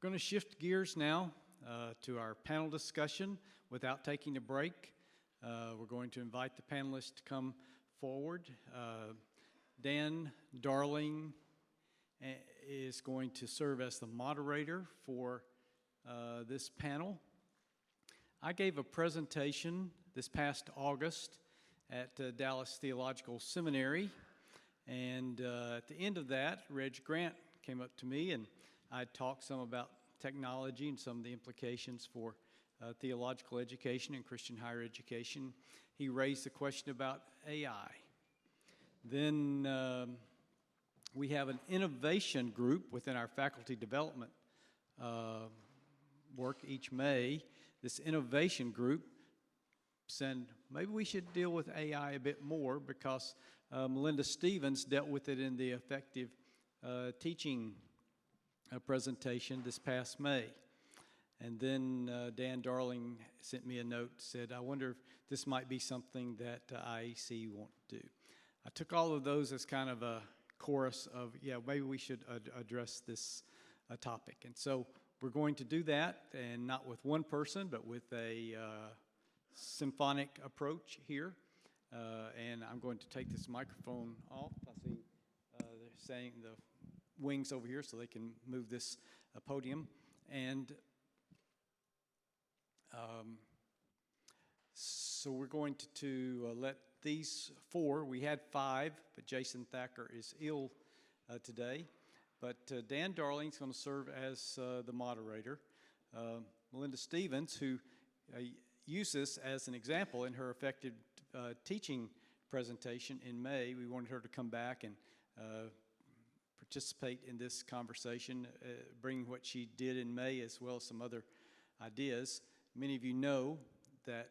going to shift gears now to our panel discussion without taking a break. We're going to invite the panelists to come forward. Dan Darling is going to serve as the moderator for this panel. I gave a presentation this past August at Dallas Theological Seminary, and at the end of that, Reg Grant came up to me and I talked some about technology and some of the implications for theological education and Christian higher education. He raised the question about AI. Then we have an innovation group within our faculty development work each May. This innovation group said maybe we should deal with AI a bit more because Melinda Stephens dealt with it in the effective teaching presentation this past May. And then Dan Darling sent me a note, said, I wonder if this might be something that IACE won't do. I took all of those as kind of a chorus of, yeah, maybe we should address this topic. And so we're going to do that, and not with one person, but with a symphonic approach here. And I'm going to take this microphone off. I see they're saying the wings over here so they can move this podium. And so we're going to let these four, we had five, but Jason Thacker is ill today. But Dan Darling is going to serve as the moderator. Melinda Stephens, who used this as an example in her effective teaching presentation in May, we wanted her to come back and participate in this conversation, bringing what she did in May as well as some other ideas. Many of you know that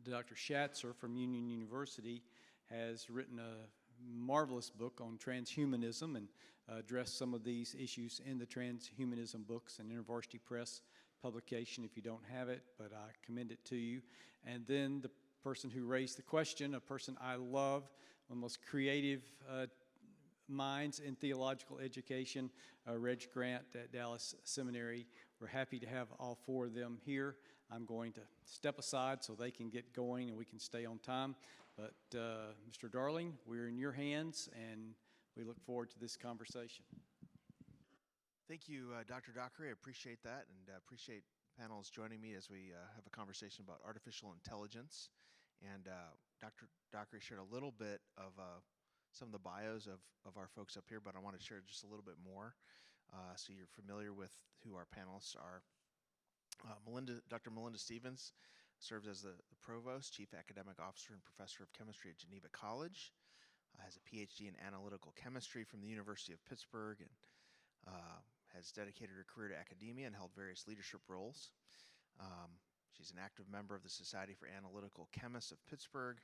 Dr. Shatzer from Union University has written a marvelous book on transhumanism and addressed some of these issues in the transhumanism books, an InterVarsity Press publication if you don't have it, but I commend it to you. And then the person who raised the question, a person I love, one of the most creative minds in theological education, Reg Grant at Dallas Seminary. We're happy to have all four of them here. I'm going to step aside so they can get going and we can stay on time. But Mr. Darling, we're in your hands and we look forward to this conversation. Thank you, Dr. Dockery. I appreciate that and appreciate panelists joining me as we have a conversation about artificial intelligence. And Dr. Dockery shared a little bit of some of the bios of our folks up here, but I want to share just a little bit more so you're familiar with who our panelists are. Dr. Melinda Stephens serves as the Provost, Chief Academic Officer, and Professor of Chemistry at Geneva College, has a PhD in Analytical Chemistry from the University of Pittsburgh, and has dedicated her career to academia and held various leadership roles. She's an active member of the Society for Analytical Chemists of Pittsburgh,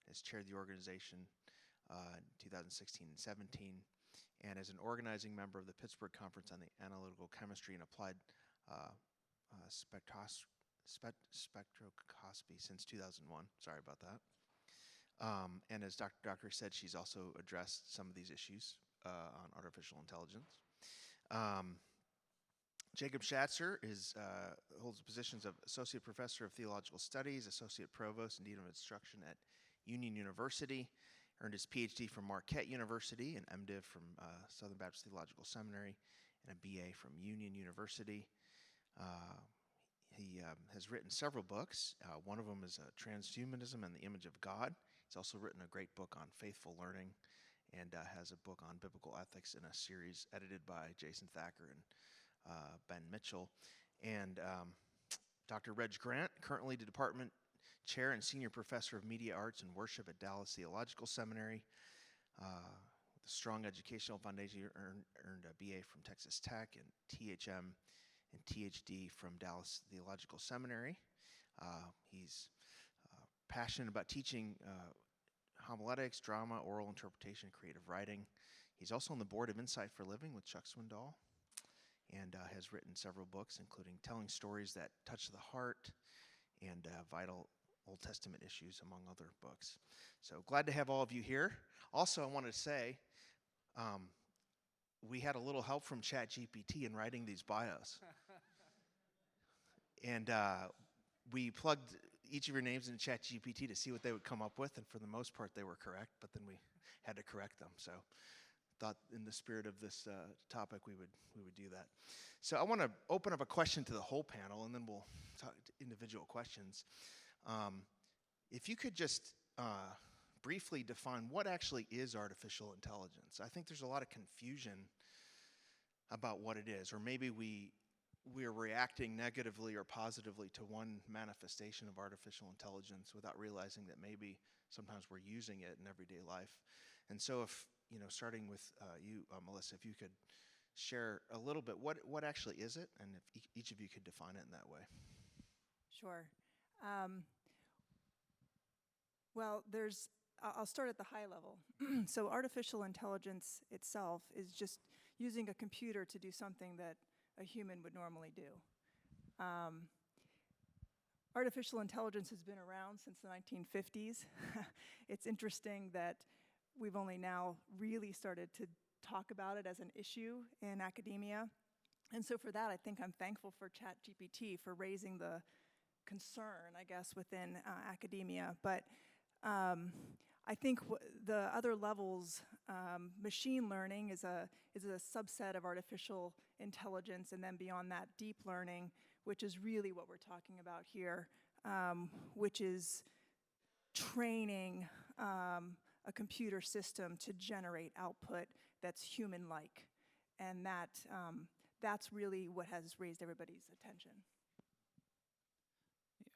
has chaired the organization in 2016 and 17, and as an organizing member of the Pittsburgh Conference on the Analytical Chemistry and Applied Spectroscopy since 2001. Sorry about that. And as Dr. Dockery said, she's also addressed some of these issues on artificial intelligence. Jacob Shatzer holds the positions of Associate Professor of Theological Studies, Associate Provost, and Dean of Instruction at Union University. Earned his PhD from Marquette University, an MDiv from Southern Baptist Theological Seminary, and a BA from Union University. He has written several books. One of them is Transhumanism and the Image of God. He's also written a great book on faithful learning and has a book on biblical ethics in a series edited by Jason Thacker and Ben Mitchell. And Dr. Reg Grant, currently the Department Chair and Senior Professor of Media Arts and Worship at Dallas Theological Seminary. With a strong educational foundation, he earned a BA from Texas Tech and THM and THD from Dallas Theological Seminary. He's passionate about teaching homiletics, drama, oral interpretation, creative writing. He's also on the board of Insight for Living with Chuck Swindoll and has written several books, including Telling Stories That Touch the Heart and Vital Old Testament Issues, among other books. So glad to have all of you here. Also, I wanted to say, we had a little help from ChatGPT in writing these bios. And we plugged each of your names into ChatGPT to see what they would come up with, and for the most part, they were correct, but then we had to correct them. So thought in the spirit of this topic, we would do that. So I want to open up a question to the whole panel, and then we'll talk to individual questions. If you could just briefly define what actually is artificial intelligence. I think there's a lot of confusion about what it is, or maybe we're reacting negatively or positively to one manifestation of artificial intelligence without realizing that maybe sometimes we're using it in everyday life. And so if, starting with you, Melissa, if you could share a little bit, what actually is it, and if each of you could define it in that way. Sure. Well, I'll start at the high level. So artificial intelligence itself is just using a computer to do something that a human would normally do. Artificial intelligence has been around since the 1950s. It's interesting that we've only now really started to talk about it as an issue in academia. And so for that, I think I'm thankful for ChatGPT for raising the concern, I guess, within academia. But I think the other levels, machine learning is a subset of artificial intelligence, and then beyond that, deep learning, which is really what we're talking about here, which is training a computer system to generate output that's human-like. And that's really what has raised everybody's attention.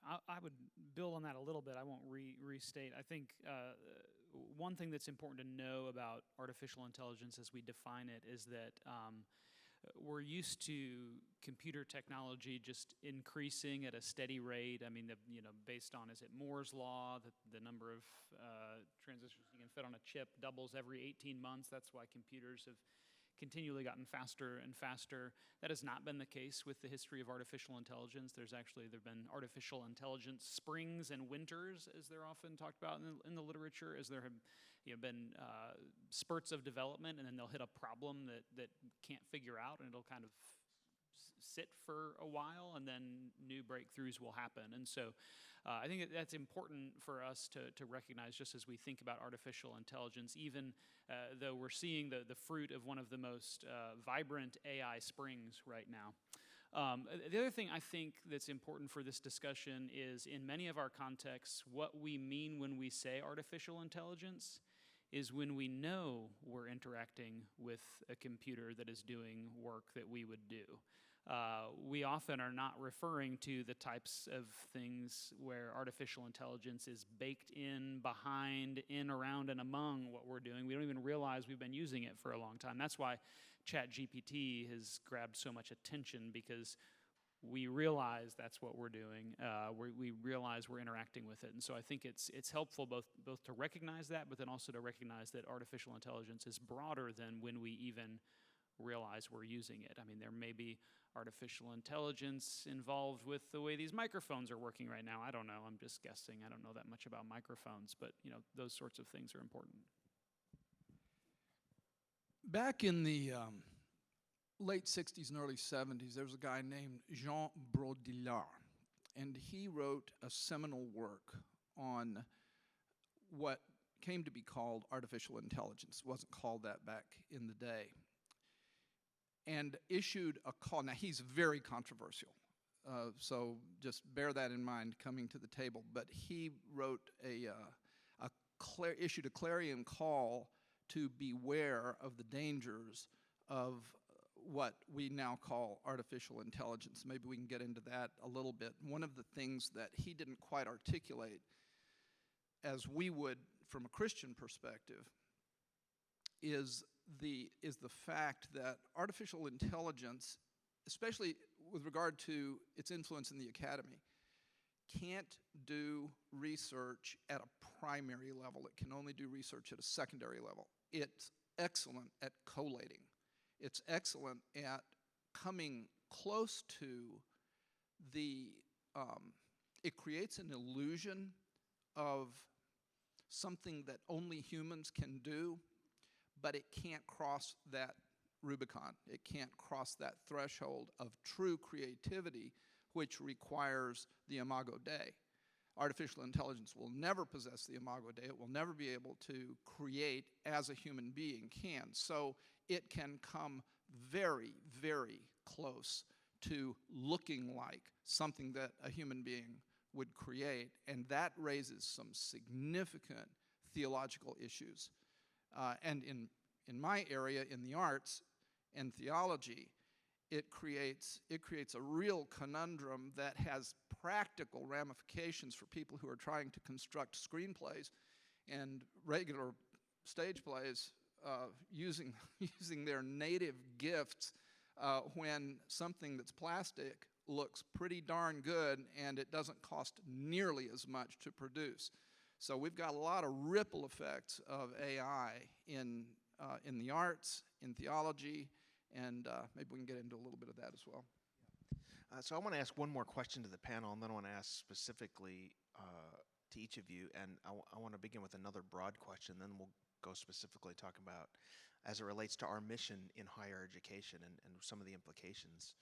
I would build on that a little bit. I won't restate. I think one thing that's important to know about artificial intelligence as we define it is that we're used to computer technology just increasing at a steady rate. I mean, based on, is it Moore's law, that the number of transistors you can fit on a chip doubles every 18 months. That's why computers have continually gotten faster and faster. That has not been the case with the history of artificial intelligence. There've been artificial intelligence springs and winters, as they're often talked about in the literature, as there have been spurts of development, and then they'll hit a problem that can't figure out, and it'll kind of sit for a while, and then new breakthroughs will happen. And so I think that's important for us to recognize, just as we think about artificial intelligence, even though we're seeing the fruit of one of the most vibrant AI springs right now. The other thing I think that's important for this discussion is, in many of our contexts, what we mean when we say artificial intelligence is when we know we're interacting with a computer that is doing work that we would do. We often are not referring to the types of things where artificial intelligence is baked in, behind, in, around, and among what we're doing. We don't even realize we've been using it for a long time. That's why ChatGPT has grabbed so much attention, because we realize that's what we're doing. We realize we're interacting with it. And so I think it's helpful both to recognize that, but then also to recognize that artificial intelligence is broader than when we even realize we're using it. I mean, there may be artificial intelligence involved with the way these microphones are working right now. I don't know. I'm just guessing. I don't know that much about microphones, but those sorts of things are important. Back in the late 60s and early 70s, there was a guy named Jean Baudrillard, and he wrote a seminal work on what came to be called artificial intelligence. It wasn't called that back in the day. And issued a call. Now, he's very controversial, so just bear that in mind coming to the table. But he wrote issued a clarion call to beware of the dangers of what we now call artificial intelligence. Maybe we can get into that a little bit. One of the things that he didn't quite articulate, as we would from a Christian perspective, is the fact that artificial intelligence, especially with regard to its influence in the academy, can't do research at a primary level. It can only do research at a secondary level. It's excellent at collating. It's excellent at coming close to it creates an illusion of something that only humans can do, but it can't cross that Rubicon. It can't cross that threshold of true creativity, which requires the imago Dei. Artificial intelligence will never possess the imago Dei. It will never be able to create as a human being can. So it can come very, very close to looking like something that a human being would create, and that raises some significant theological issues. And in my area, in the arts and theology, it creates a real conundrum that has practical ramifications for people who are trying to construct screenplays and regular stage plays using their native gifts when something that's plastic looks pretty darn good and it doesn't cost nearly as much to produce. So we've got a lot of ripple effects of AI in the arts, in theology, and maybe we can get into a little bit of that as well. So I want to ask one more question to the panel, and then I want to ask specifically to each of you, and I want to begin with another broad question, then we'll go specifically talk about as it relates to our mission in higher education and some of the implications.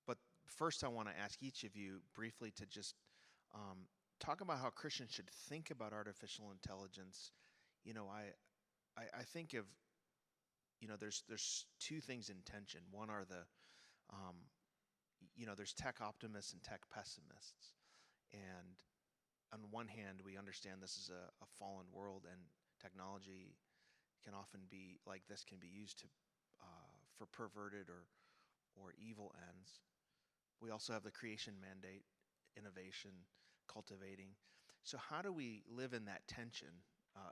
But first I want to ask each of you briefly to just talk about how Christians should think about artificial intelligence. You know, I think of, you know, there's two things in tension. One are the, you know, there's tech optimists and tech pessimists. And on one hand, we understand this is a fallen world, and technology can often be, like this, can be used to for perverted or evil ends. We also have the creation mandate, innovation, cultivating. So how do we live in that tension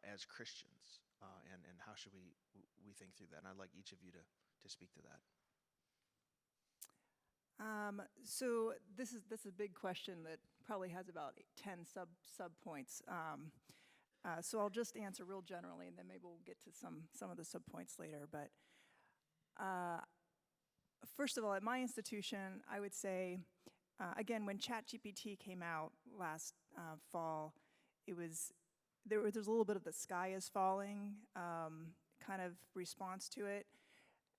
as Christians? And how should we think through that? And I'd like each of you to speak to that. So this is a big question that probably has about 10 sub-points. So I'll just answer real generally, and then maybe we'll get to some of the sub-points later. But first of all, at my institution, I would say, again, when ChatGPT came out last fall, there was a little bit of the sky is falling kind of response to it.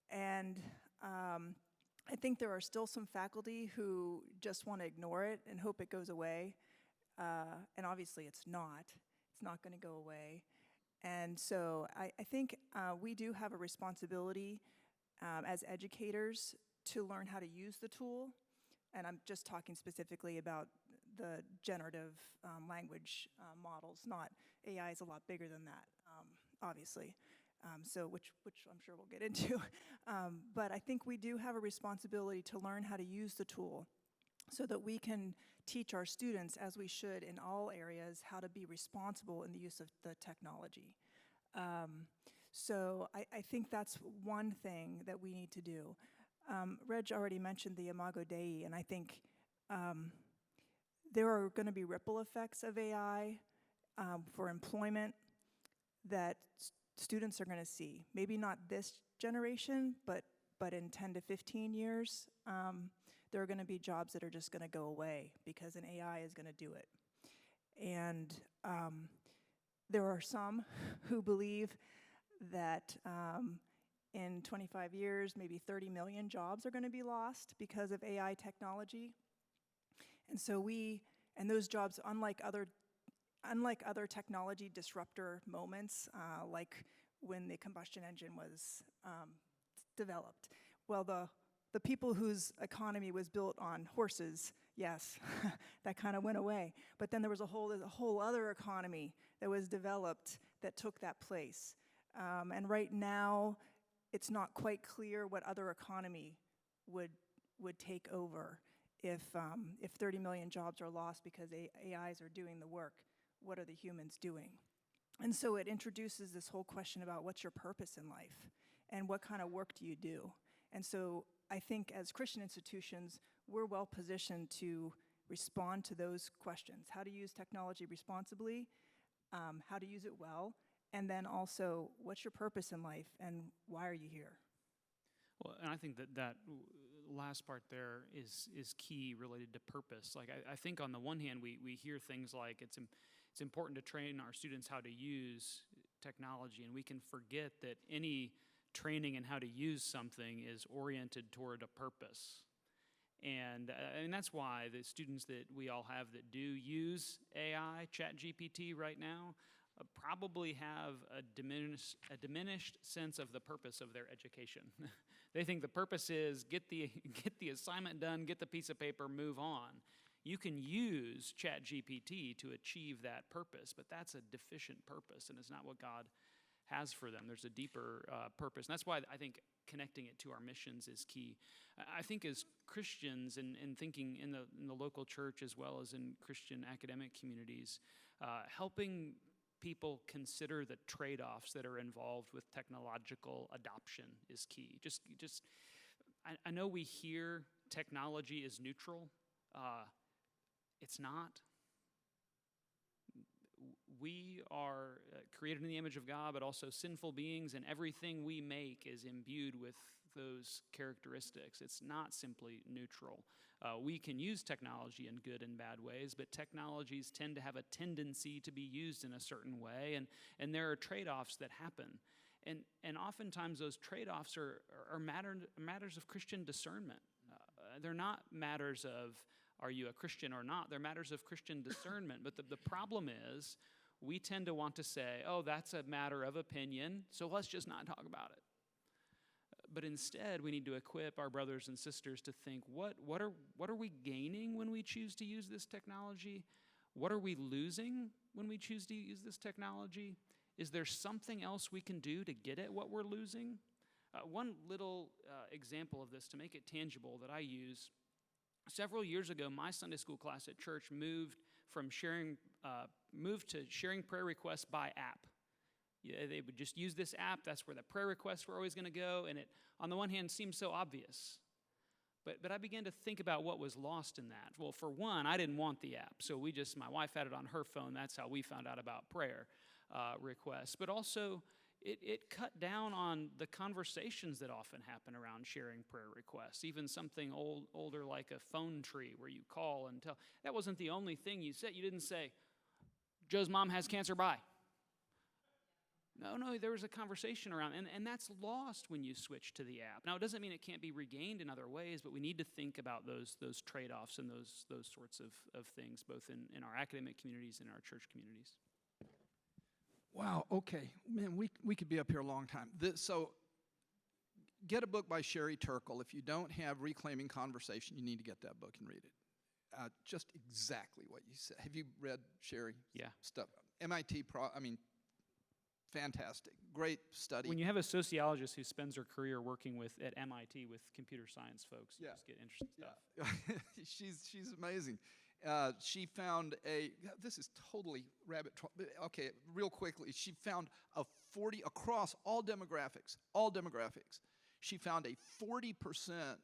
And I think there are still some faculty who just want to ignore it and hope it goes away. And obviously it's not. It's not going to go away. And so I think we do have a responsibility as educators to learn how to use the tool. And I'm just talking specifically about the generative language models. Not AI is a lot bigger than that, obviously. So which I'm sure we'll get into. But I think we do have a responsibility to learn how to use the tool so that we can teach our students, as we should in all areas, how to be responsible in the use of the technology. So I think that's one thing that we need to do. Reg already mentioned the imago Dei, and I think there are going to be ripple effects of AI for employment that students are going to see. Maybe not this generation, but in 10 to 15 years, there are going to be jobs that are just going to go away because an AI is going to do it. And there are some who believe that in 25 years, maybe 30 million jobs are going to be lost because of AI technology. And so those jobs, unlike other technology disruptor moments, like when the combustion engine was developed, well, the people whose economy was built on horses, yes, that kind of went away. But then there was a whole other economy that was developed that took that place. And right now, it's not quite clear what other economy would take over if 30 million jobs are lost because AIs are doing the work. What are the humans doing? And so it introduces this whole question about what's your purpose in life and what kind of work do you do? And so I think as Christian institutions, we're well positioned to respond to those questions. How to use technology responsibly, how to use it well, and then also, what's your purpose in life and why are you here? Well, and I think that last part there is key related to purpose. Like I think on the one hand, we hear things like it's important to train our students how to use technology, and we can forget that any training in how to use something is oriented toward a purpose. And that's why the students that we all have that do use AI, ChatGPT right now, probably have a diminished sense of the purpose of their education. They think the purpose is get the assignment done, get the piece of paper, move on. You can use ChatGPT to achieve that purpose, but that's a deficient purpose, and it's not what God has for them. There's a deeper purpose, and that's why I think connecting it to our missions is key. I think as Christians and thinking in the local church as well as in Christian academic communities, helping people consider the trade-offs that are involved with technological adoption is key. I know we hear technology is neutral. It's not. We are created in the image of God, but also sinful beings, and everything we make is imbued with those characteristics. It's not simply neutral. We can use technology in good and bad ways, but technologies tend to have a tendency to be used in a certain way, and there are trade-offs that happen. And oftentimes those trade-offs are matters of Christian discernment. They're not matters of, are you a Christian or not? They're matters of Christian discernment. But the problem is, we tend to want to say, oh, that's a matter of opinion, so let's just not talk about it. But instead, we need to equip our brothers and sisters to think, what are we gaining when we choose to use this technology? What are we losing when we choose to use this technology? Is there something else we can do to get at what we're losing? One little example of this to make it tangible that I use, several years ago, my Sunday school class at church moved to sharing prayer requests by app. Yeah, they would just use this app. That's where the prayer requests were always going to go. And it, on the one hand, seemed so obvious. But I began to think about what was lost in that. Well, for one, I didn't want the app. So my wife had it on her phone. That's how we found out about prayer requests. But also, it cut down on the conversations that often happen around sharing prayer requests. Even something older like a phone tree where you call and tell. That wasn't the only thing you said. You didn't say, Joe's mom has cancer, bye. No, there was a conversation around, and that's lost when you switch to the app. Now, it doesn't mean it can't be regained in other ways, but we need to think about those trade-offs and those sorts of things, both in our academic communities and our church communities. Wow, okay. Man, we could be up here a long time. So get a book by Sherry Turkle. If you don't have Reclaiming Conversation, you need to get that book and read it. Just exactly what you said. Have you read Sherry? Yeah. Stuff. MIT, fantastic. Great study. When you have a sociologist who spends her career working at MIT with computer science folks, you just get interesting stuff. She's amazing. She found this is totally rabbit trail. Okay, real quickly, she found across all demographics, she found a 40%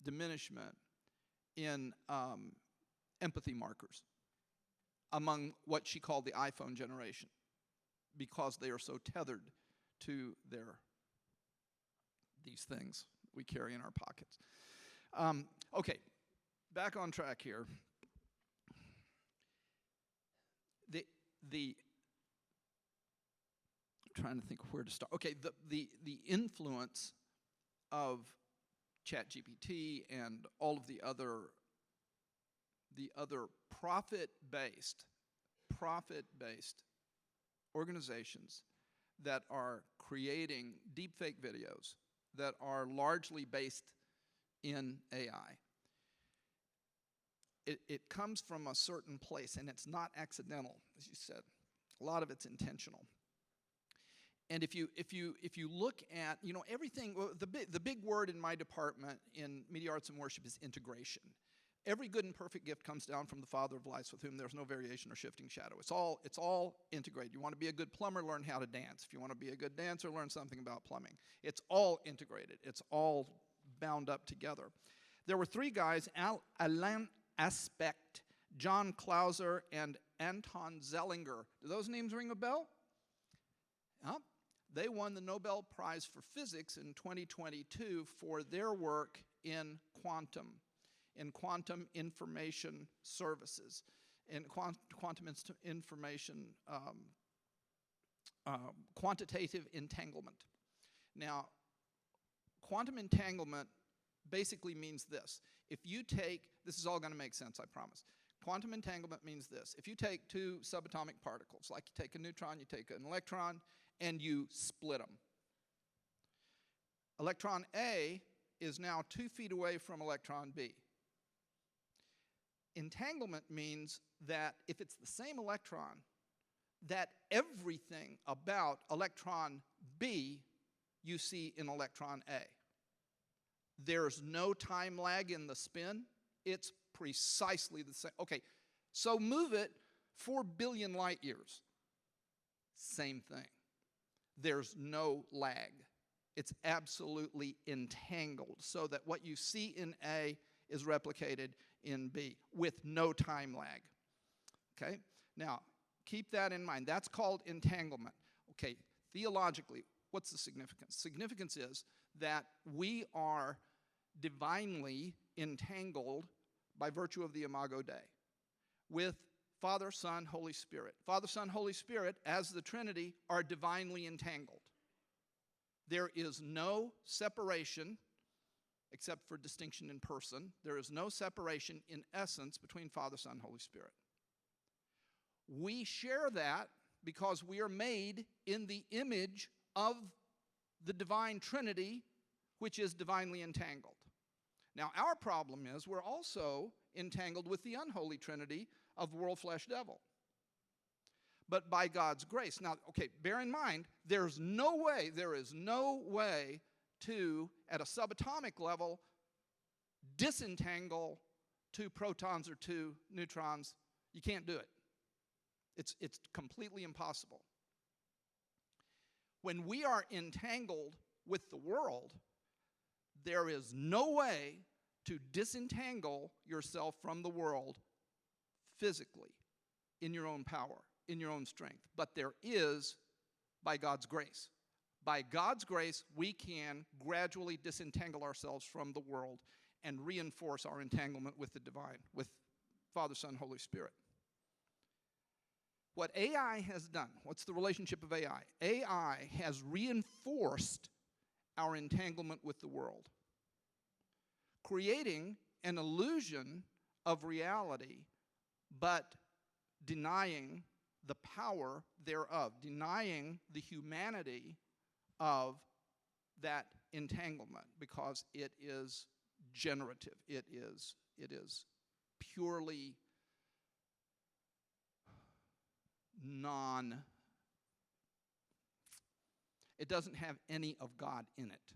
diminishment in empathy markers among what she called the iPhone generation, because they are so tethered to these things we carry in our pockets. Okay, back on track here. I'm trying to think of where to start. Okay, the influence of ChatGPT and all of the other profit-based organizations that are creating deepfake videos that are largely based in AI. It comes from a certain place, and it's not accidental, as you said. A lot of it's intentional. And if you look at everything, well, the big word in my department in Media Arts and Worship is integration. Every good and perfect gift comes down from the Father of lights, with whom there's no variation or shifting shadow. It's all integrated. You want to be a good plumber, learn how to dance. If you want to be a good dancer, learn something about plumbing. It's all integrated. It's all bound up together. There were three guys, Alain Aspect, John Clauser, and Anton Zellinger. Do those names ring a bell? Yep. They won the Nobel Prize for Physics in 2022 for their work in quantum information services, in quantum information quantitative entanglement. Now, quantum entanglement basically means this. If you take, this is all going to make sense, I promise. Quantum entanglement means this. If you take two subatomic particles, like you take a neutron, you take an electron, and you split them. Electron A is now 2 feet away from electron B. Entanglement means that if it's the same electron, that everything about electron B you see in electron A. There's no time lag in the spin. It's precisely the same. Okay, so move it 4 billion light years. Same thing. There's no lag. It's absolutely entangled so that what you see in A is replicated in B with no time lag. Okay? Now, keep that in mind. That's called entanglement. Okay, theologically, what's the significance? Significance is that we are divinely entangled by virtue of the Imago Dei with Father, Son, Holy Spirit. Father, Son, Holy Spirit, as the Trinity, are divinely entangled. There is no separation, except for distinction in person. There is no separation in essence between Father, Son, Holy Spirit. We share that because we are made in the image of the divine Trinity, which is divinely entangled. Now, our problem is we're also entangled with the unholy Trinity of world, flesh, devil. But by God's grace. Now, okay, bear in mind, there is no way to, at a subatomic level, disentangle 2 protons or 2 neutrons. You can't do it. It's completely impossible. When we are entangled with the world, there is no way to disentangle yourself from the world physically, in your own power, in your own strength. But there is by God's grace. By God's grace, we can gradually disentangle ourselves from the world and reinforce our entanglement with the divine, with Father, Son, Holy Spirit. What AI has done, what's the relationship of AI? AI has reinforced our entanglement with the world, creating an illusion of reality, but denying the power thereof, denying the humanity of that entanglement, because it is generative. It is purely it doesn't have any of God in it.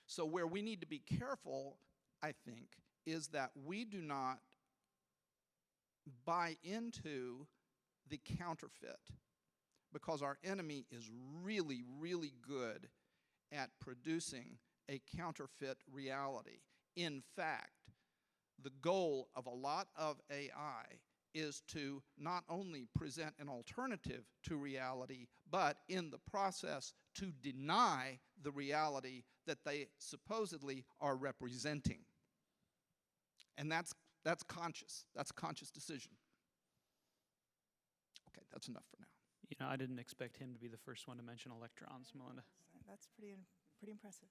So where we need to be careful, I think, is that we do not buy into the counterfeit, because our enemy is really, really good at producing a counterfeit reality. In fact, the goal of a lot of AI is to not only present an alternative to reality, but in the process to deny the reality that they supposedly are representing. And that's conscious. That's a conscious decision. Okay, that's enough for now. You know, I didn't expect him to be the first one to mention electrons, Melinda. That's pretty impressive.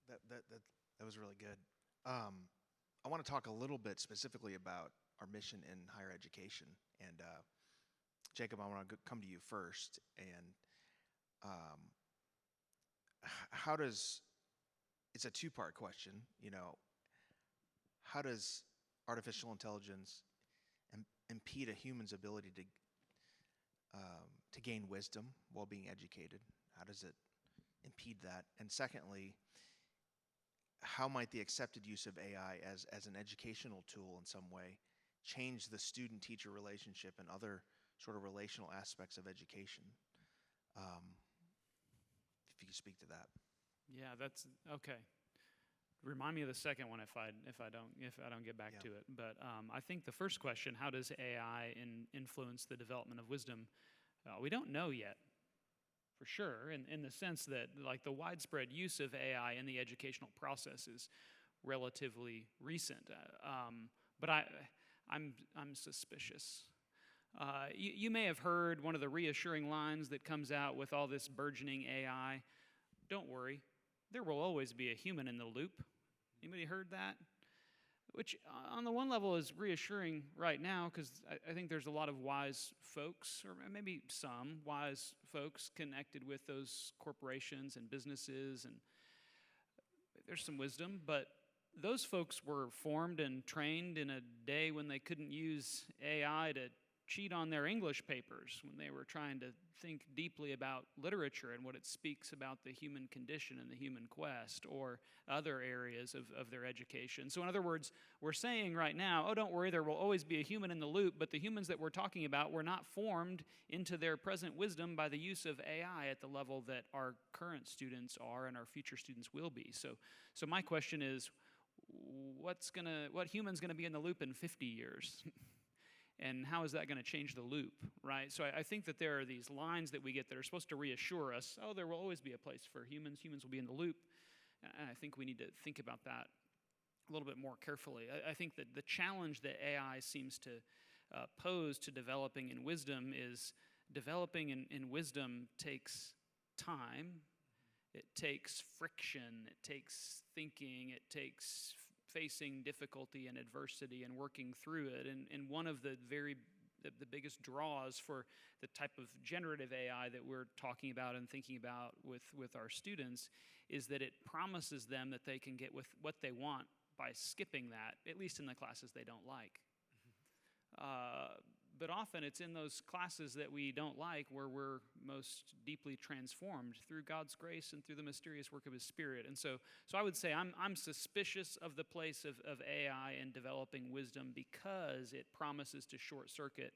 That was really good. I want to talk a little bit specifically about our mission in higher education. And Jacob, I want to come to you first. And how does, it's a two-part question, you know, how does artificial intelligence impede a human's ability to gain wisdom while being educated? How does it impede that? And secondly, how might the accepted use of AI as an educational tool in some way change the student-teacher relationship and other sort of relational aspects of education? If you could speak to that. Yeah, that's okay. Remind me of the second one if I don't get back to it. But I think the first question, how does AI influence the development of wisdom? We don't know yet, for sure, in the sense that like the widespread use of AI in the educational process is relatively recent. But I'm suspicious. You may have heard one of the reassuring lines that comes out with all this burgeoning AI. Don't worry, there will always be a human in the loop. Anybody heard that? Which, on the one level, is reassuring right now, because I think there's a lot of wise folks, or maybe some wise folks connected with those corporations and businesses, and there's some wisdom, but those folks were formed and trained in a day when they couldn't use AI to cheat on their English papers, when they were trying to think deeply about literature and what it speaks about the human condition and the human quest, or other areas of their education. So in other words, we're saying right now, oh, don't worry, there will always be a human in the loop, but the humans that we're talking about were not formed into their present wisdom by the use of AI at the level that our current students are and our future students will be. So my question is, what human's gonna be in the loop in 50 years? And how is that going to change the loop, right? So I think that there are these lines that we get that are supposed to reassure us, oh, there will always be a place for humans. Humans will be in the loop. And I think we need to think about that a little bit more carefully. I think that the challenge that AI seems to pose to developing in wisdom is developing in wisdom takes time. It takes friction. It takes thinking. It takes facing difficulty and adversity and working through it. And one of the biggest draws for the type of generative AI that we're talking about and thinking about with our students is that it promises them that they can get with what they want by skipping that, at least in the classes they don't like. But often it's in those classes that we don't like where we're most deeply transformed through God's grace and through the mysterious work of His Spirit. And so I would say I'm suspicious of the place of AI in developing wisdom, because it promises to short circuit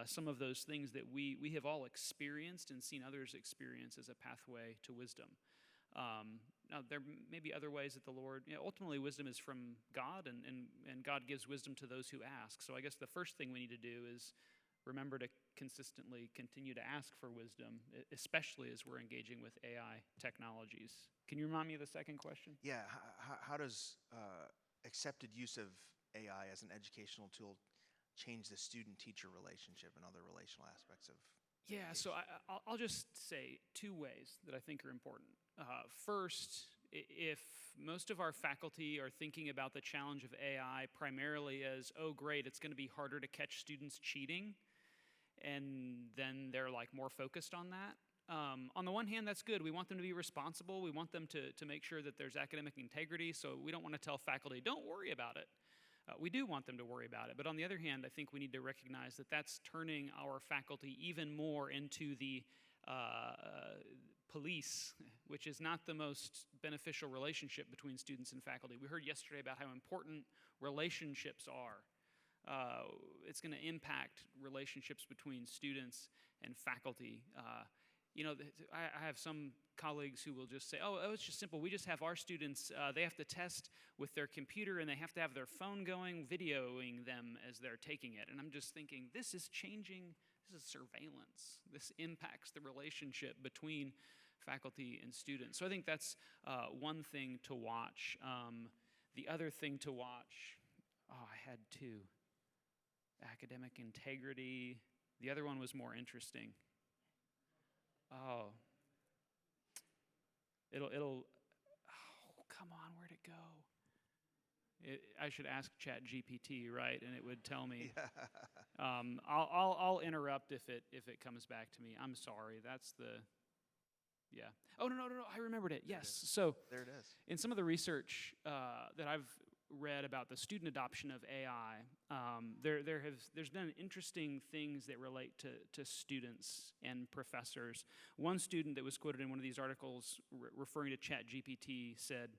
some of those things that we have all experienced and seen others experience as a pathway to wisdom. Now, there may be other ways that the Lord, ultimately wisdom is from God, and God gives wisdom to those who ask. So I guess the first thing we need to do is remember to consistently continue to ask for wisdom, especially as we're engaging with AI technologies. Can you remind me of the second question? Yeah, how does accepted use of AI as an educational tool change the student-teacher relationship and other relational aspects of Yeah, so I'll just say two ways that I think are important. First, if most of our faculty are thinking about the challenge of AI primarily as, oh great, it's going to be harder to catch students cheating, and then they're like more focused on that. On the one hand, that's good. We want them to be responsible. We want them to make sure that there's academic integrity, so we don't want to tell faculty, don't worry about it. We do want them to worry about it, but on the other hand, I think we need to recognize that that's turning our faculty even more into the police, which is not the most beneficial relationship between students and faculty. We heard yesterday about how important relationships are. It's going to impact relationships between students and faculty. I have some colleagues who will just say, oh, it's just simple. We just have our students, they have to test with their computer, and they have to have their phone going, videoing them as they're taking it. And I'm just thinking, this is changing. This is surveillance. This impacts the relationship between faculty and students. So I think that's one thing to watch. The other thing to watch, I had two. Academic integrity. The other one was more interesting. Come on, where'd it go? I should ask ChatGPT, right? And it would tell me. I'll interrupt if it comes back to me. I'm sorry. Yeah. Oh, no, I remembered it. Yes. So there it is. In some of the research that I've read about the student adoption of AI, there's been interesting things that relate to students and professors. One student that was quoted in one of these articles referring to ChatGPT said,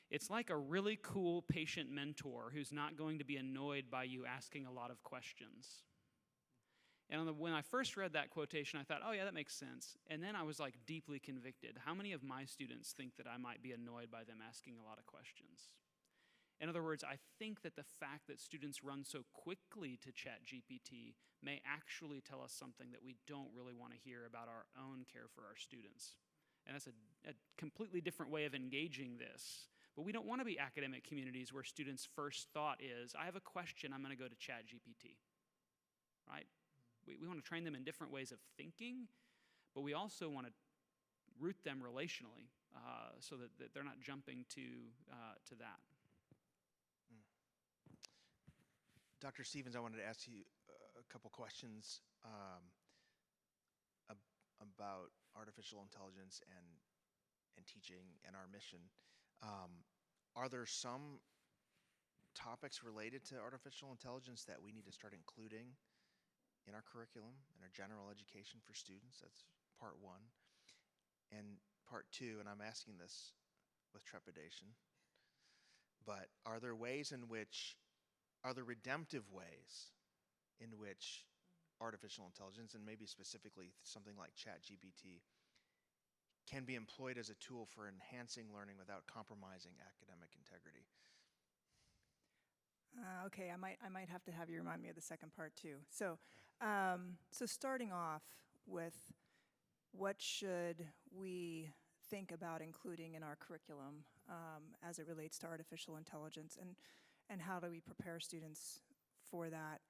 "It's like a really cool patient mentor who's not going to be annoyed by you asking a lot of questions." And when I first read that quotation, I thought, oh yeah, that makes sense. And then I was like deeply convicted. How many of my students think that I might be annoyed by them asking a lot of questions? In other words, I think that the fact that students run so quickly to ChatGPT may actually tell us something that we don't really want to hear about our own care for our students. And that's a completely different way of engaging this. But we don't want to be academic communities where students' first thought is, I have a question, I'm going to go to ChatGPT, right? we want to train them in different ways of thinking, but we also want to root them relationally so that they're not jumping to that. Dr. Stephens, I wanted to ask you a couple questions about artificial intelligence and teaching and our mission. Are there some topics related to artificial intelligence that we need to start including in our curriculum, in our general education for students? That's part one. And part two, and I'm asking this with trepidation, but are there redemptive ways in which artificial intelligence, and maybe specifically something like ChatGPT, can be employed as a tool for enhancing learning without compromising academic integrity? Okay, I might have to have you remind me of the second part too. So, so starting off with what should we think about including in our curriculum as it relates to artificial intelligence, and how do we prepare students for that?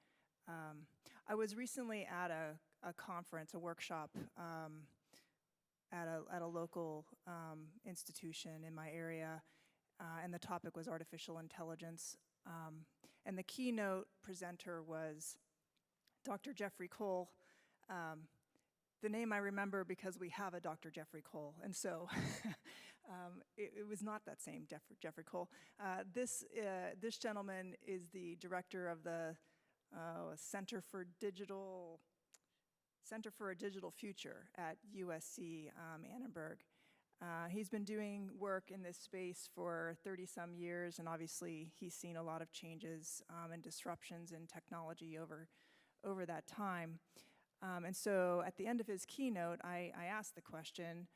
I was recently at a conference, a workshop at a local institution in my area, and the topic was artificial intelligence. And the keynote presenter was Dr. Jeffrey Cole. The name I remember because we have a Dr. Jeffrey Cole, and so it was not that same Jeffrey Cole. This gentleman is the director of the Center for a Digital Future at USC Annenberg. He's been doing work in this space for 30-some years, and obviously he's seen a lot of changes and disruptions in technology over that time. And so at the end of his keynote, I asked the question,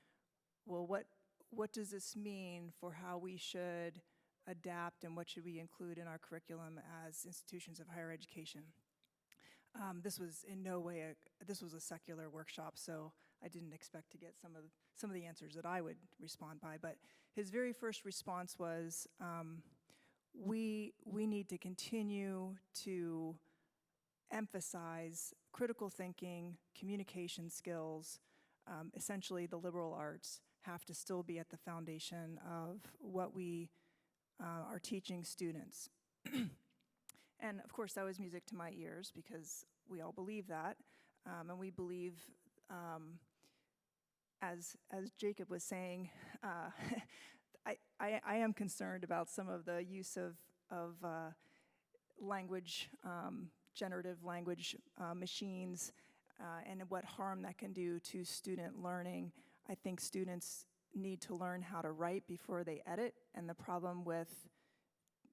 well, what does this mean for how we should adapt, and what should we include in our curriculum as institutions of higher education? This was in no way this was a secular workshop, so I didn't expect to get some of the answers that I would respond by. But his very first response was, we need to continue to emphasize critical thinking, communication skills. Essentially, the liberal arts have to still be at the foundation of what we are teaching students. And of course, that was music to my ears, because we all believe that. And we believe, as Jacob was saying, I am concerned about some of the use of language, generative language machines, and what harm that can do to student learning. I think students need to learn how to write before they edit, and the problem with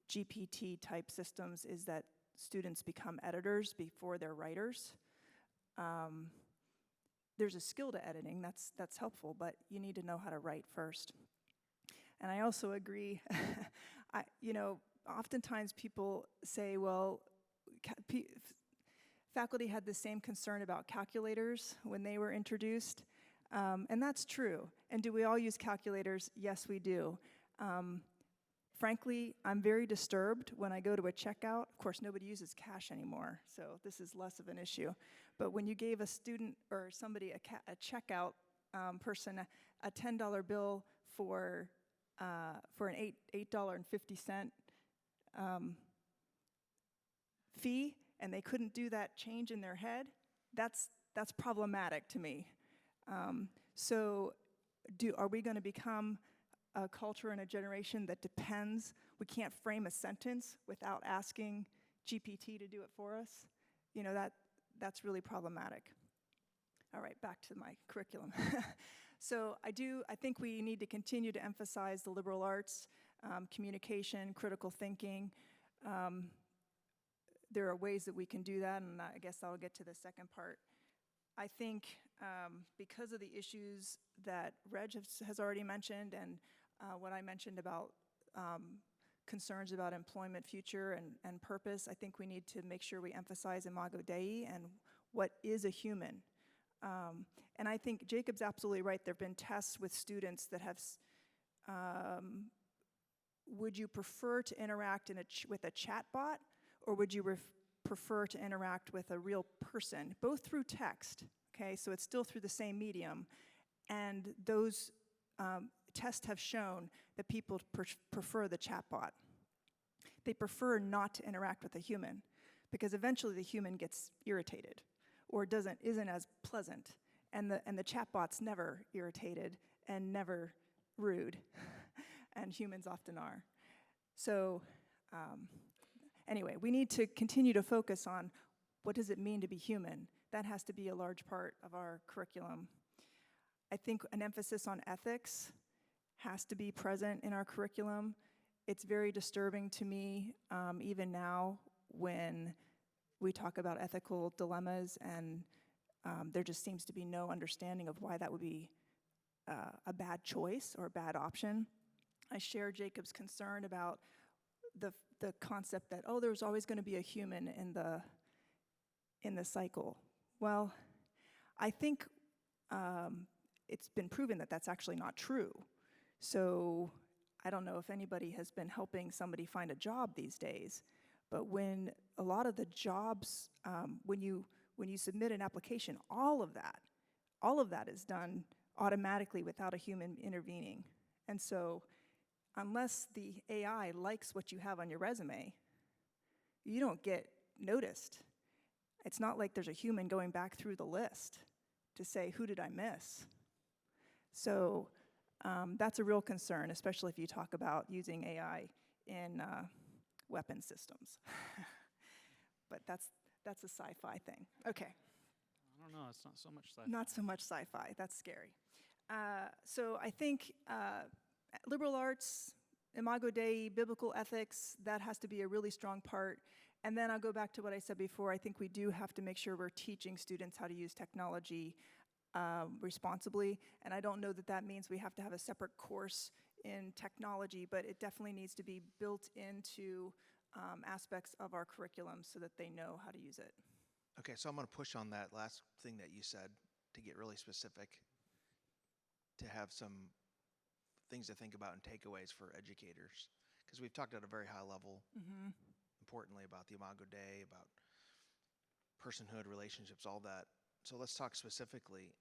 GPT-type systems is that students become editors before they're writers. There's a skill to editing, that's helpful, but you need to know how to write first. And I also agree, oftentimes people say, well, faculty had the same concern about calculators when they were introduced, and that's true. And do we all use calculators? Yes, we do. Frankly, I'm very disturbed when I go to a checkout. Of course, nobody uses cash anymore, so this is less of an issue. But when you gave a student or somebody a checkout person a $10 bill for an $8.50 fee, and they couldn't do that change in their head, that's problematic to me. So are we going to become a culture and a generation that depends? We can't frame a sentence without asking GPT to do it for us? That's really problematic. All right, back to my curriculum. So I think we need to continue to emphasize the liberal arts, communication, critical thinking. There are ways that we can do that, and I guess I'll get to the second part. I think because of the issues that Reg has already mentioned, and what I mentioned about concerns about employment future and purpose, I think we need to make sure we emphasize Imago Dei and what is a human. And I think Jacob's absolutely right. There have been tests with students that have, would you prefer to interact with a chat bot, or would you prefer to interact with a real person, both through text, okay? So it's still through the same medium. And those tests have shown that people prefer the chatbot. They prefer not to interact with a human because eventually the human gets irritated or isn't as pleasant. And the chatbot's never irritated and never rude, and humans often are. So anyway, we need to continue to focus on what does it mean to be human. That has to be a large part of our curriculum. I think an emphasis on ethics has to be present in our curriculum. It's very disturbing to me, even now, when we talk about ethical dilemmas, and there just seems to be no understanding of why that would be a bad choice or a bad option. I share Jacob's concern about the concept that, oh, there's always going to be a human in the cycle. Well, I think it's been proven that that's actually not true. So I don't know if anybody has been helping somebody find a job these days, but when a lot of the jobs, when you submit an application, all of that is done automatically without a human intervening. And so unless the AI likes what you have on your resume, you don't get noticed. It's not like there's a human going back through the list to say, who did I miss? So that's a real concern, especially if you talk about using AI in weapon systems. But that's a sci-fi thing. Okay. I don't know, it's not so much sci-fi. Not so much sci-fi, that's scary. So I think liberal arts, Imago Dei, biblical ethics, that has to be a really strong part. And then I'll go back to what I said before. I think we do have to make sure we're teaching students how to use technology responsibly. And I don't know that that means we have to have a separate course in technology, but it definitely needs to be built into aspects of our curriculum so that they know how to use it. Okay, so I'm going to push on that last thing that you said to get really specific, to have some things to think about and takeaways for educators. Because we've talked at a very high level, importantly, about the Imago Dei, about personhood, relationships, all that. So let's talk specifically.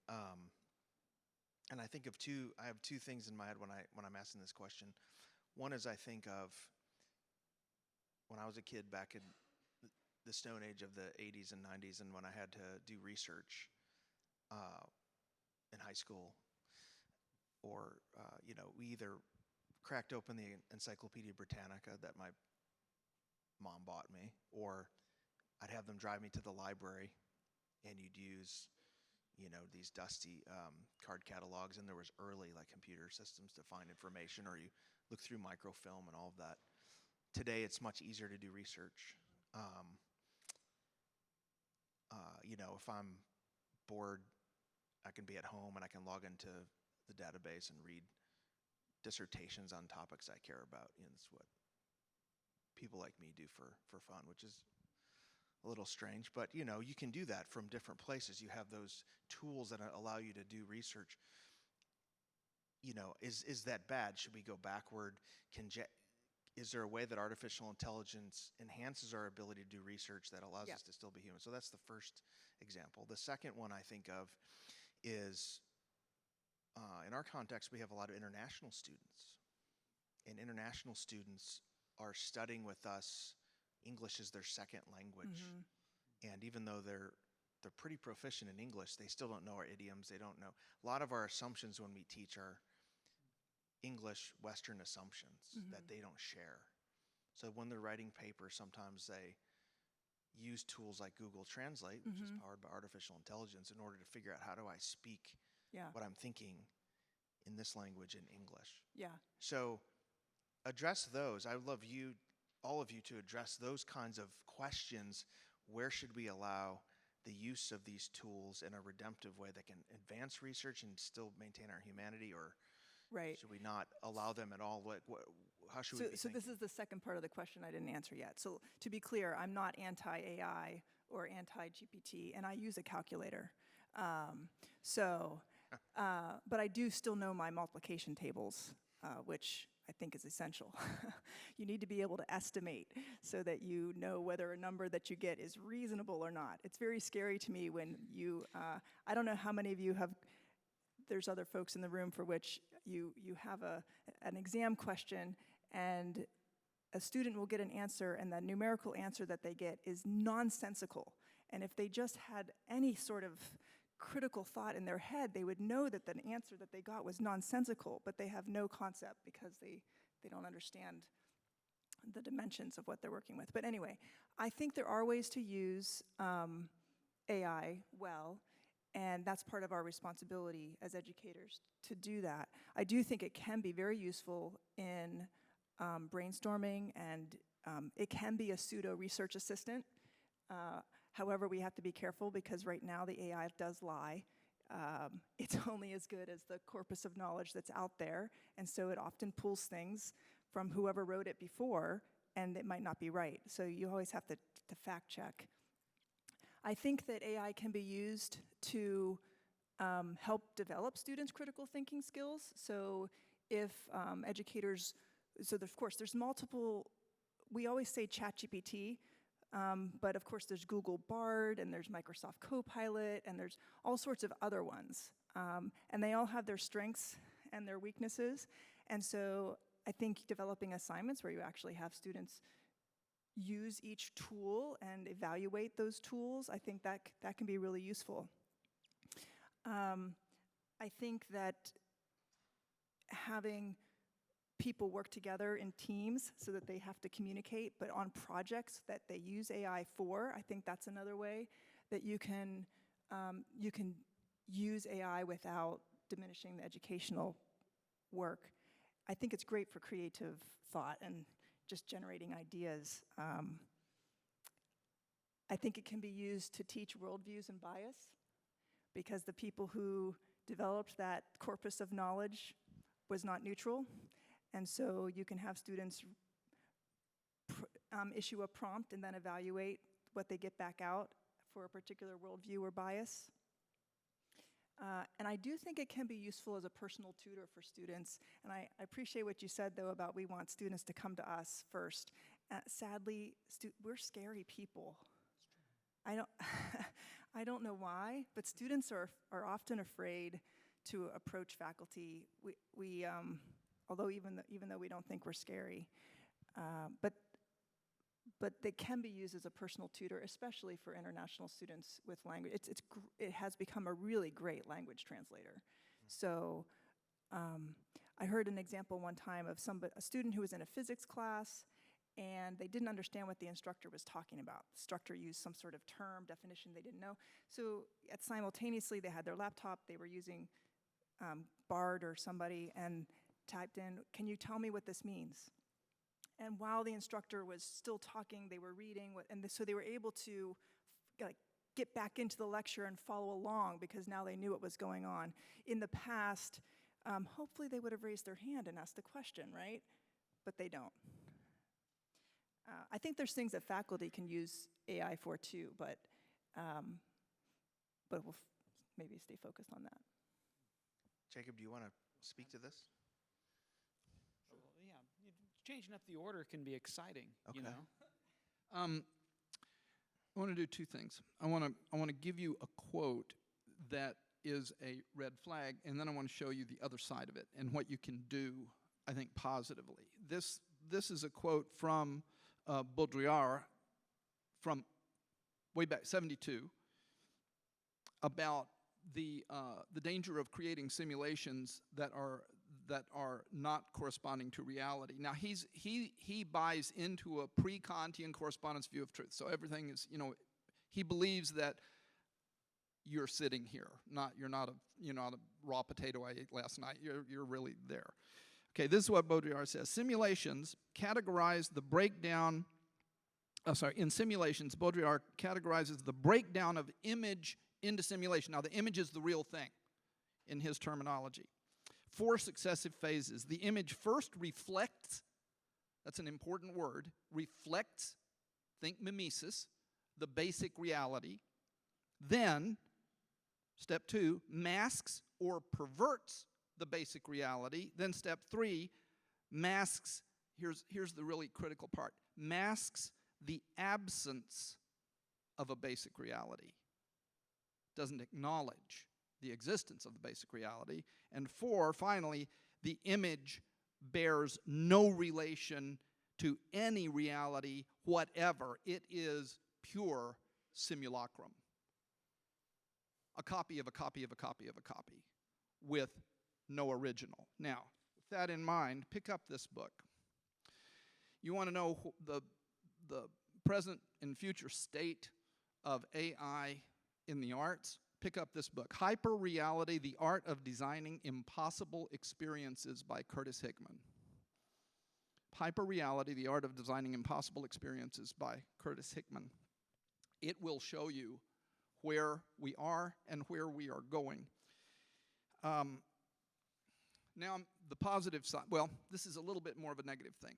And I think I have two things in my head when I'm asking this question. One is I think of when I was a kid back in the Stone Age of the 80s and 90s, and when I had to do research in high school, or we either cracked open the Encyclopedia Britannica that my mom bought me, or I'd have them drive me to the library, and you'd use these dusty card catalogs, and there was early computer systems to find information, or you look through microfilm and all of that. Today it's much easier to do research. If I'm bored, I can be at home and I can log into the database and read dissertations on topics I care about. It's what people like me do for fun, which is a little strange, but you can do that from different places. You have those tools that allow you to do research. Is that bad? Should we go backward? Is there a way that artificial intelligence enhances our ability to do research that allows us to still be human? So that's the first example. The second one I think of is, in our context, we have a lot of international students. And international students are studying with us. English is their second language. And even though they're pretty proficient in English, they still don't know our idioms. They don't know. A lot of our assumptions when we teach are English Western assumptions that they don't share. So when they're writing papers, sometimes they use tools like Google Translate, which is powered by artificial intelligence, in order to figure out how do I speak what I'm thinking in this language in English. So address those. I would love all of you to address those kinds of questions. Where should we allow the use of these tools in a redemptive way that can advance research and still maintain our humanity, or should we not allow them at all? How should we be So this is the second part of the question I didn't answer yet. So to be clear, I'm not anti-AI or anti-GPT, and I use a calculator. But I do still know my multiplication tables, which I think is essential. You need to be able to estimate so that you know whether a number that you get is reasonable or not. It's very scary to me when you, I don't know how many of you have, there's other folks in the room for which you have an exam question and a student will get an answer and the numerical answer that they get is nonsensical. And if they just had any sort of critical thought in their head, they would know that the answer that they got was nonsensical, but they have no concept because they don't understand the dimensions of what they're working with. But anyway, I think there are ways to use AI well, and that's part of our responsibility as educators to do that. I do think it can be very useful in brainstorming, and it can be a pseudo research assistant. However, we have to be careful because right now the AI does lie. It's only as good as the corpus of knowledge that's out there, and so it often pulls things from whoever wrote it before, and it might not be right. So you always have to fact check. I think that AI can be used to help develop students' critical thinking skills. So if educators, so of course there's multiple, we always say ChatGPT, but of course there's Google Bard and there's Microsoft Copilot and there's all sorts of other ones. And they all have their strengths and their weaknesses. And so I think developing assignments where you actually have students use each tool and evaluate those tools, I think that can be really useful. I think that having people work together in teams so that they have to communicate, but on projects that they use AI for, I think that's another way that you can use AI without diminishing the educational work. I think it's great for creative thought and just generating ideas. I think it can be used to teach worldviews and bias because the people who developed that corpus of knowledge was not neutral. And so you can have students issue a prompt and then evaluate what they get back out for a particular worldview or bias. And I do think it can be useful as a personal tutor for students. And I appreciate what you said, though, about we want students to come to us first. Sadly, we're scary people. I don't know why, but students are often afraid to approach faculty. We although even though we don't think we're scary, but they can be used as a personal tutor, especially for international students with language. It has become a really great language translator. So I heard an example one time of a student who was in a physics class, and they didn't understand what the instructor was talking about. The instructor used some sort of term, definition they didn't know. So simultaneously, they had their laptop, they were using Bard or somebody, and typed in, "Can you tell me what this means?" And while the instructor was still talking, they were reading, so they were able to get back into the lecture and follow along because now they knew what was going on. In the past, hopefully they would have raised their hand and asked the question, right? But they don't. I think there's things that faculty can use AI for too, but we'll maybe stay focused on that. Jacob, do you want to speak to this? Changing up the order can be exciting, Okay. you know? I want to do two things. I want to give you a quote that is a red flag, and then I want to show you the other side of it and what you can do, I think, positively. This is a quote from Baudrillard from way back, 1972, about the danger of creating simulations that are not corresponding to reality. Now he buys into a pre-Kantian correspondence view of truth. So everything is, he believes that you're sitting here, you're not a raw potato I ate last night. You're really there. Okay, this is what Baudrillard says. Simulations categorize the breakdown. In simulations, Baudrillard categorizes the breakdown of image into simulation. Now the image is the real thing in his terminology. 4 successive phases. The image first reflects, that's an important word, reflects, think mimesis, the basic reality. Then, step 2, masks or perverts the basic reality. Then step 3, masks, here's the really critical part, masks the absence of a basic reality, doesn't acknowledge the existence of the basic reality. And 4, finally, the image bears no relation to any reality whatever. It is pure simulacrum. A copy of a copy of a copy of a copy with no original. Now, with that in mind, pick up this book. You want to know the present and future state of AI in the arts? Pick up this book, Hyper Reality, The Art of Designing Impossible Experiences by Curtis Hickman. Hyper Reality, The Art of Designing Impossible Experiences by Curtis Hickman. It will show you where we are and where we are going. Now, the positive side, well, this is a little bit more of a negative thing.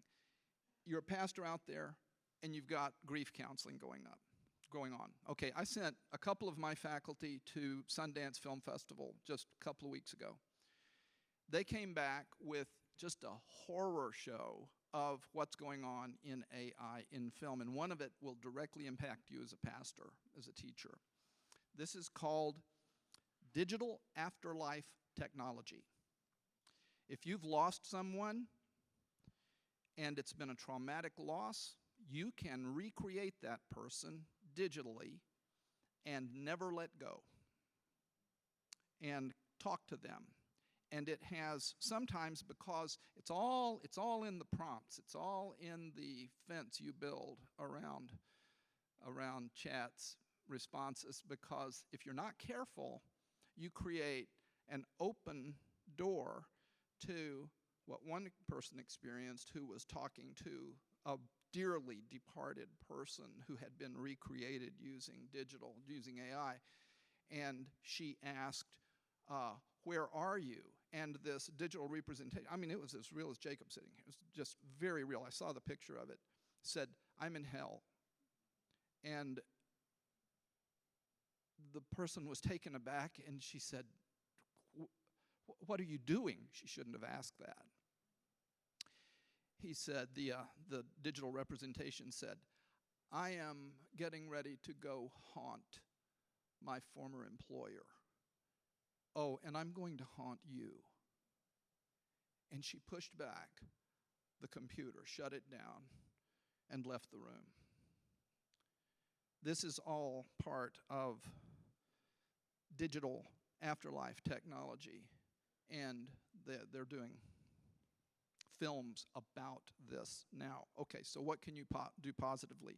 You're a pastor out there, and you've got grief counseling going on. Okay, I sent a couple of my faculty to Sundance Film Festival just a couple of weeks ago. They came back with just a horror show of what's going on in AI in film, and one of it will directly impact you as a pastor, as a teacher. This is called digital afterlife technology. If you've lost someone and it's been a traumatic loss, you can recreate that person digitally and never let go and talk to them. And it has sometimes, because it's all in the prompts, it's all in the fence you build around chat's responses, because if you're not careful, you create an open door to what one person experienced who was talking to a dearly departed person who had been recreated using AI. And she asked, where are you? And this digital representation, I mean, it was as real as Jacob sitting here. It was just very real. I saw the picture of it. Said, I'm in hell. And the person was taken aback, and she said, what are you doing? She shouldn't have asked that. He said, the digital representation said, I am getting ready to go haunt my former employer. Oh, and I'm going to haunt you. And she pushed back the computer, shut it down, and left the room. This is all part of digital afterlife technology, and they're doing films about this now. Okay, so what can you do positively?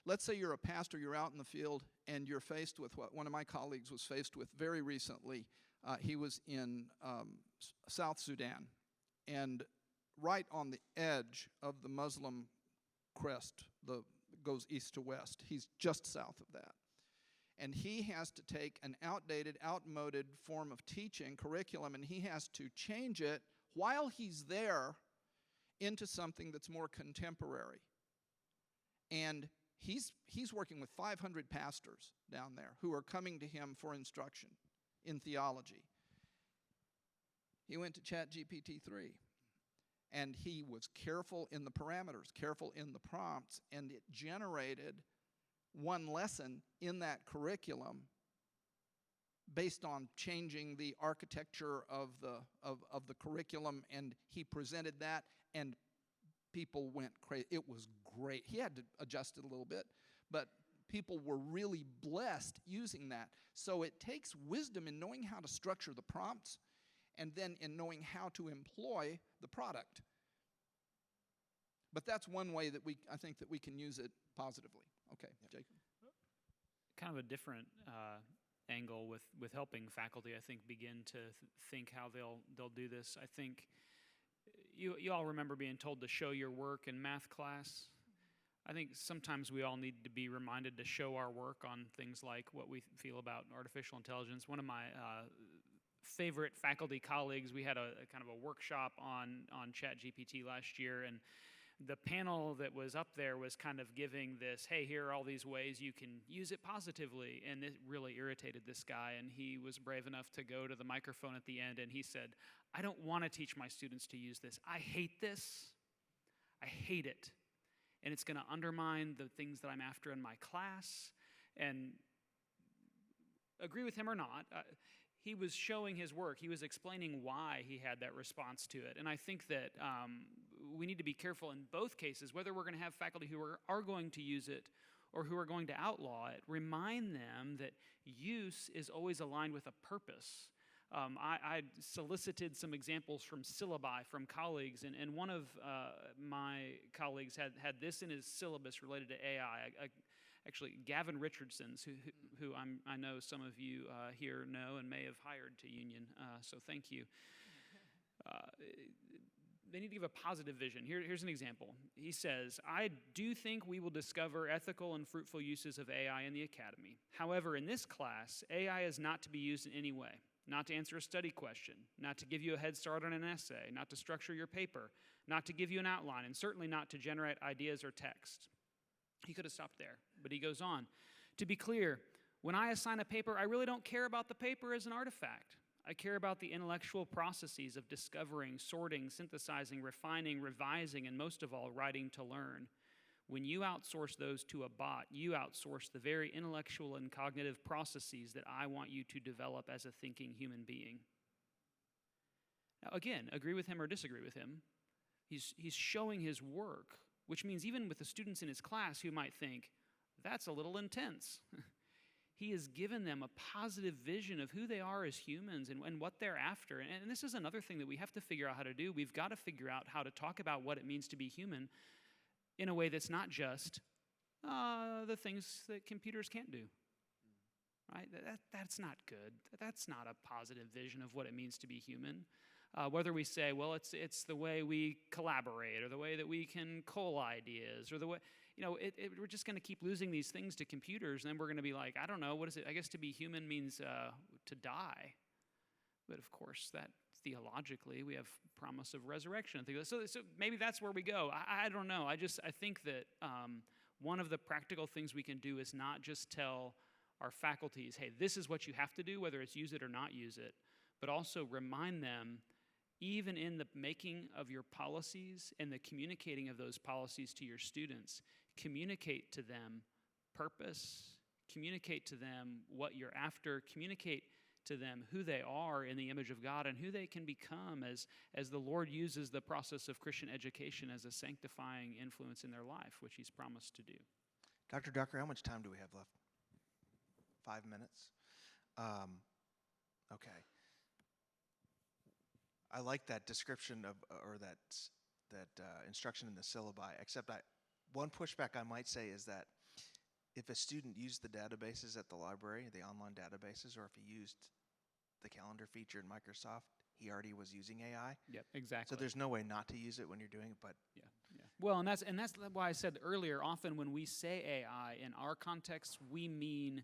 Let's say you're a pastor, you're out in the field, and you're faced with what one of my colleagues was faced with very recently. He was in South Sudan, and right on the edge of the Muslim crest, goes east to west. He's just south of that. And he has to take an outdated, outmoded form of teaching, curriculum, and he has to change it while he's there into something that's more contemporary. And he's working with 500 pastors down there who are coming to him for instruction in theology. He went to ChatGPT-3, and he was careful in the parameters, careful in the prompts, and it generated one lesson in that curriculum based on changing the architecture of the curriculum, and he presented that, and people went crazy. It was great. He had to adjust it a little bit, but people were really blessed using that. So it takes wisdom in knowing how to structure the prompts, and then in knowing how to employ the product. But that's one way that I think that we can use it positively. Okay, Jacob. Kind of a different angle with helping faculty, I think, begin to think how they'll do this. I think you all remember being told to show your work in math class. I think sometimes we all need to be reminded to show our work on things like what we feel about artificial intelligence. One of my favorite faculty colleagues, we had a kind of a workshop on ChatGPT last year, and the panel that was up there was kind of giving this, hey, here are all these ways you can use it positively, and it really irritated this guy, and he was brave enough to go to the microphone at the end, and he said, I don't want to teach my students to use this. I hate this. I hate it. And it's going to undermine the things that I'm after in my class. And agree with him or not, he was showing his work. He was explaining why he had that response to it. And I think that we need to be careful in both cases, whether we're going to have faculty who are going to use it or who are going to outlaw it. Remind them that use is always aligned with a purpose. I solicited some examples from syllabi from colleagues, and one of my colleagues had this in his syllabus related to AI. Actually, Gavin Richardson's, who I know some of you here know and may have hired to Union, so thank you. They need to give a positive vision. Here's an example. He says, I do think we will discover ethical and fruitful uses of AI in the academy. However, in this class, AI is not to be used in any way. Not to answer a study question, not to give you a head start on an essay, not to structure your paper, not to give you an outline, and certainly not to generate ideas or text. He could have stopped there, but he goes on. To be clear, when I assign a paper, I really don't care about the paper as an artifact. I care about the intellectual processes of discovering, sorting, synthesizing, refining, revising, and most of all, writing to learn. When you outsource those to a bot, you outsource the very intellectual and cognitive processes that I want you to develop as a thinking human being. Now, again, agree with him or disagree with him, he's showing his work, which means even with the students in his class who might think, that's a little intense. He has given them a positive vision of who they are as humans and what they're after. And this is another thing that we have to figure out how to do. We've got to figure out how to talk about what it means to be human in a way that's not just the things that computers can't do, right? That's not good. That's not a positive vision of what it means to be human. Whether we say, well, it's the way we collaborate or the way that we can cull ideas or the way, we're just going to keep losing these things to computers, and then we're going to be like, I don't know, what is it? I guess to be human means to die. But of course, that theologically, we have promise of resurrection and things like that. So maybe that's where we go. I don't know. I think that one of the practical things we can do is not just tell our faculties, hey, this is what you have to do, whether it's use it or not use it, but also remind them, even in the making of your policies and the communicating of those policies to your students, communicate to them purpose, communicate to them what you're after, communicate to them who they are in the image of God and who they can become as the Lord uses the process of Christian education as a sanctifying influence in their life, which he's promised to do. Dr. Ducker, how much time do we have left? 5 minutes? Okay. I like that description of, or that instruction in the syllabi, except one pushback I might say is that if a student used the databases at the library, the online databases, or if he used the calendar feature in Microsoft, he already was using AI. Yep, exactly. So there's no way not to use it when you're doing it, but yeah. Well, and that's why I said earlier, often when we say AI in our context, we mean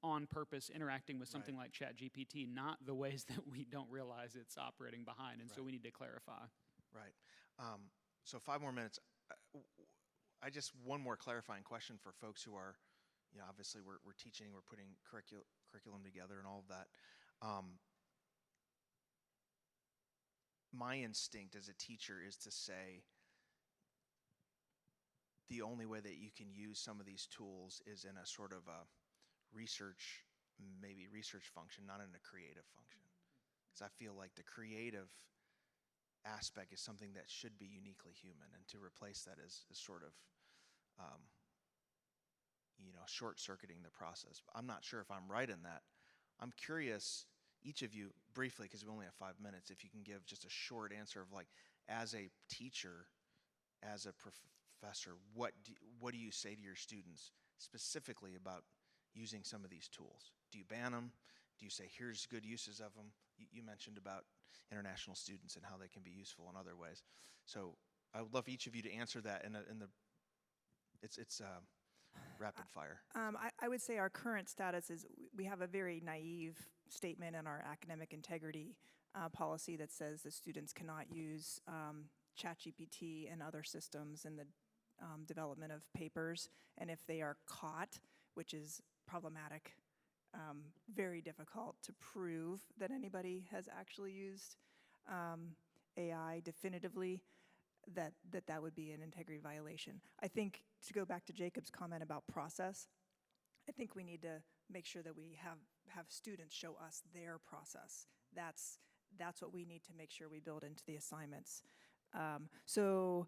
on purpose interacting with something like ChatGPT, not the ways that we don't realize it's operating behind, and so we need to clarify. Right. So 5 more minutes. One more clarifying question for folks who are, obviously we're teaching, we're putting curriculum together and all of that. My instinct as a teacher is to say the only way that you can use some of these tools is in a sort of a research function, not in a creative function. Because I feel like the creative aspect is something that should be uniquely human, and to replace that is sort of short-circuiting the process. I'm not sure if I'm right in that. I'm curious, each of you, briefly, because we only have 5 minutes, if you can give just a short answer of, like, as a teacher, as a professor, what do you say to your students specifically about using some of these tools? Do you ban them? Do you say, here's good uses of them? You mentioned about international students and how they can be useful in other ways. So I would love each of you to answer that it's rapid fire. I would say our current status is we have a very naive statement in our academic integrity policy that says that students cannot use ChatGPT and other systems in the development of papers, and if they are caught, which is problematic, very difficult to prove that anybody has actually used AI definitively, that would be an integrity violation. I think, to go back to Jacob's comment about process, I think we need to make sure that we have students show us their process. That's what we need to make sure we build into the assignments. So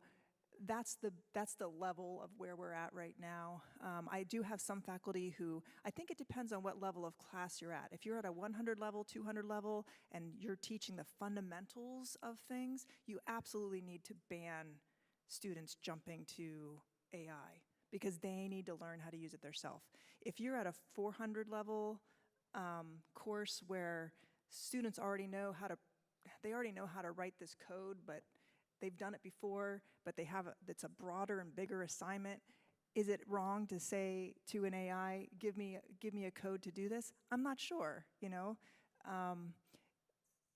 that's the level of where we're at right now. I do have some faculty who, I think it depends on what level of class you're at. If you're at a 100 level, 200 level, and you're teaching the fundamentals of things, you absolutely need to ban students jumping to AI, because they need to learn how to use it themselves. If you're at a 400 level course where students already know how to write this code, but they've done it before, but it's a broader and bigger assignment. Is it wrong to say to an AI, give me a code to do this? I'm not sure, you know.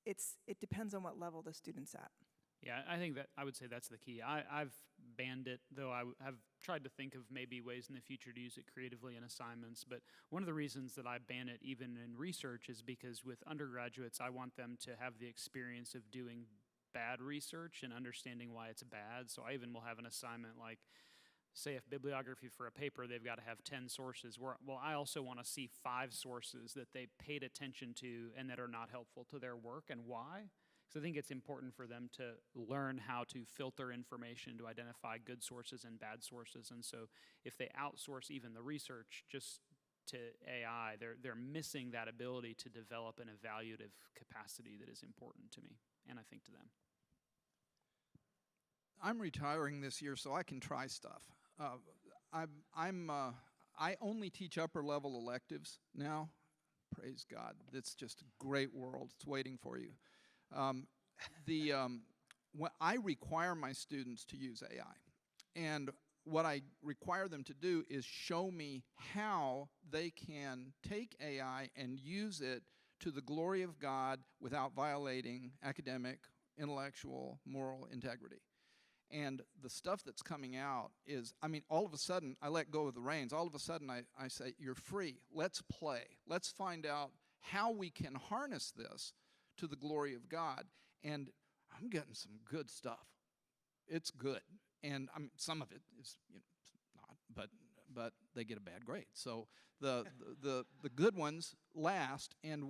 It depends on what level the student's at. Yeah, I would say that's the key. I've banned it, though I have tried to think of maybe ways in the future to use it creatively in assignments. But one of the reasons that I ban it even in research is because with undergraduates, I want them to have the experience of doing bad research and understanding why it's bad. So I even will have an assignment like, say if bibliography for a paper, they've got to have 10 sources. Well, I also want to see 5 sources that they paid attention to and that are not helpful to their work, and why. So I think it's important for them to learn how to filter information, to identify good sources and bad sources. And so if they outsource even the research just to AI, they're missing that ability to develop an evaluative capacity that is important to me, and I think to them. I'm retiring this year, so I can try stuff. I only teach upper level electives now. Praise God. It's just a great world. It's waiting for you. I require my students to use AI. And what I require them to do is show me how they can take AI and use it to the glory of God without violating academic, intellectual, moral integrity. And the stuff that's coming out is, I mean, all of a sudden, I let go of the reins. All of a sudden, I say, you're free. Let's play. Let's find out how we can harness this to the glory of God. And I'm getting some good stuff. It's good. And I mean, some of it is, you know, not, but they get a bad grade. So the good ones last, and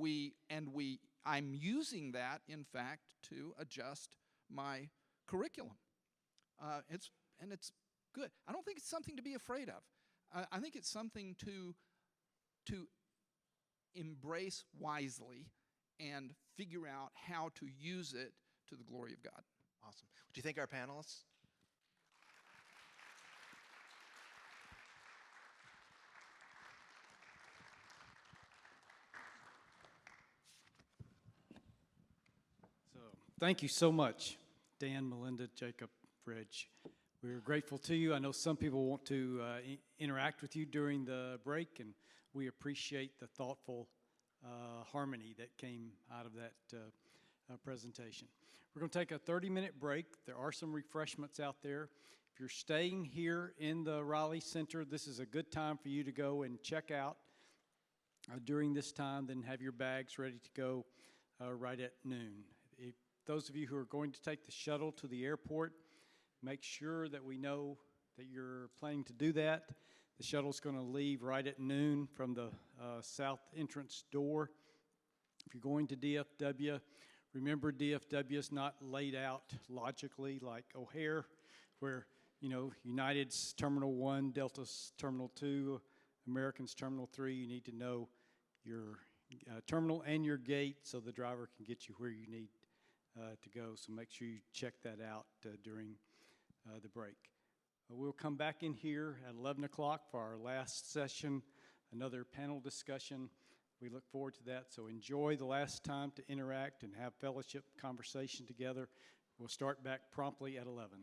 I'm using that, in fact, to adjust my curriculum. It's good. I don't think it's something to be afraid of. I think it's something to embrace wisely and figure out how to use it to the glory of God. Awesome. Would you thank our panelists? So, thank you so much, Dan, Melinda, Jacob, Reg. We're grateful to you. I know some people want to interact with you during the break, and we appreciate the thoughtful harmony that came out of that presentation. We're going to take a 30-minute break. There are some refreshments out there. If you're staying here in the Raleigh Center, this is a good time for you to go and check out during this time, then have your bags ready to go right at noon. Those of you who are going to take the shuttle to the airport, make sure that we know that you're planning to do that. The shuttle's going to leave right at noon from the south entrance door. If you're going to DFW, remember DFW is not laid out logically like O'Hare, where, you know, United's Terminal 1, Delta's Terminal 2, American's Terminal 3. You need to know your terminal and your gate so the driver can get you where you need to go. So make sure you check that out during the break. We'll come back in here at 11 o'clock for our last session, another panel discussion. We look forward to that. So enjoy the last time to interact and have fellowship conversation together. We'll start back promptly at 11.